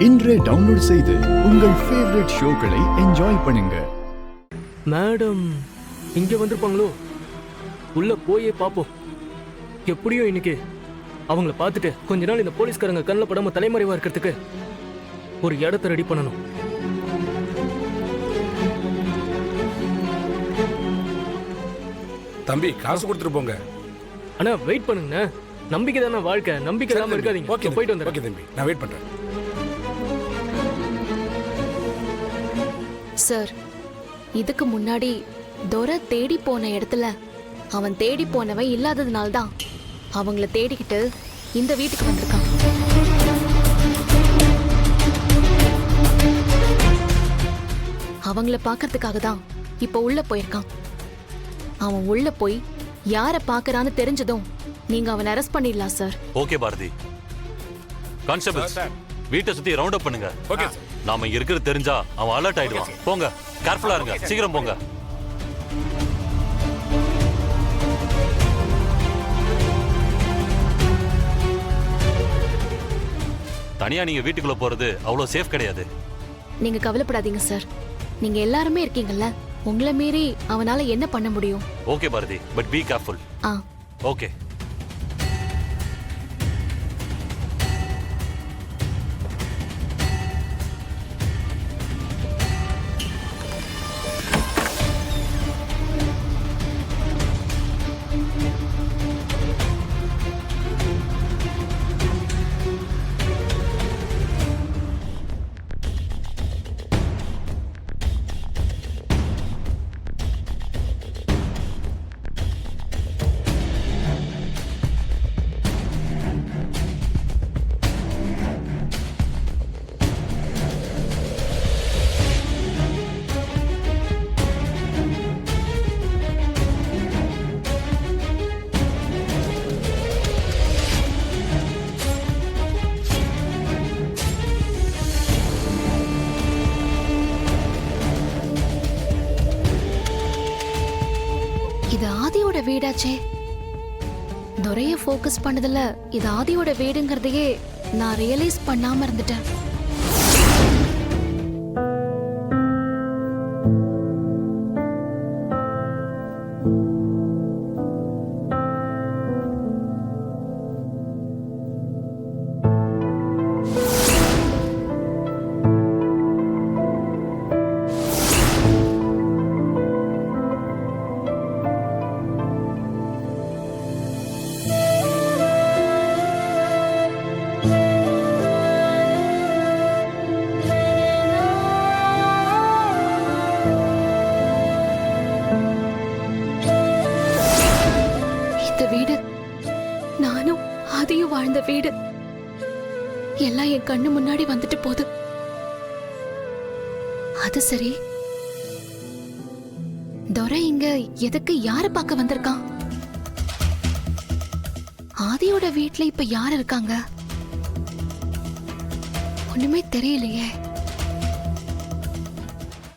இன்றே டவுன்லோட் செய்து உங்கள் ஃபேவரட் ஷோக்களை என்ஜாய் பண்ணுங்க. மேடம் இங்க வந்திருப்பாங்களோ? உள்ள போயே பாப்போம். எப்படியும் இன்னைக்கு அவங்கள பார்த்துட்டு கொஞ்ச நாள் இந்த போலீஸ்காரங்க கண்ணில் படாம தலைமறைவா இருக்கிறதுக்கு ஒரு இடத்த ரெடி பண்ணணும். தம்பி காசு கொடுத்துட்டு போங்க. அண்ணா வெயிட் பண்ணுங்க. நம்பிக்கை தானே வாழ்க்கை, நம்பிக்கை இல்லாம இருக்காதீங்க. ஓகே போயிட்டு வந்துடுறேன். ஓகே தம்பி, நான் வெயிட் பண்றேன். சார், இதுக்கு முன்னாடி துரை தேடி போன இடத்துல அவன் தேடி போனவன் இல்லாததுனால தான் அவங்கள தேடிக்கிட்டு இந்த வீட்டுக்கு வந்திருக்கான். அவங்கள பார்க்கறதுக்காக தான் இப்ப உள்ள போயிருக்கான். அவன் உள்ள போய் யார பாக்குறான்னு தெரிஞ்சதும் நீங்க அவனை அரெஸ்ட் பண்ணிடலாம் சார். ஓகே பாரதி. கான்ஸ்டபிள்ஸ் வீட்டை சுத்தி ரவுண்ட் அப் பண்ணுங்க. ஓகே. நாம இங்க இருக்கிறது தெரிஞ்சா அவன் அலர்ட் ஆயிடுவான். போங்க, கேர்ஃபுல்லா இருங்க. சீக்கிரம் போங்க. தனியா நீங்க வீட்டுக்குள்ள போறது அவ்வளவு சேஃப் கிடையாது. நீங்க கவலைப்படாதீங்க சார். நீங்க எல்லாருமே இருக்கீங்கல்ல, உங்களை மீறி அவனால என்ன பண்ண முடியும்? Okay Bharathi, but be careful. Okay. இது ஆதியோட வீடாச்சே. துரைய ஃபோக்கஸ் பண்ணதுல இது ஆதியோட வீடுங்கிறதையே நான் ரியலைஸ் பண்ணாம இருந்துட்டேன். வீடு நானும் ஆதியும் வாழ்ந்த வீடு எல்லாம் என் கண்ணு முன்னாடி வந்துட்டு போகுது. அது சரி, துரை இங்க எதுக்கு யார பார்க்க வந்திருக்கான்? ஆதியோட வீட்ல இப்ப யார் இருக்காங்க? ஒண்ணுமே தெரியலையே.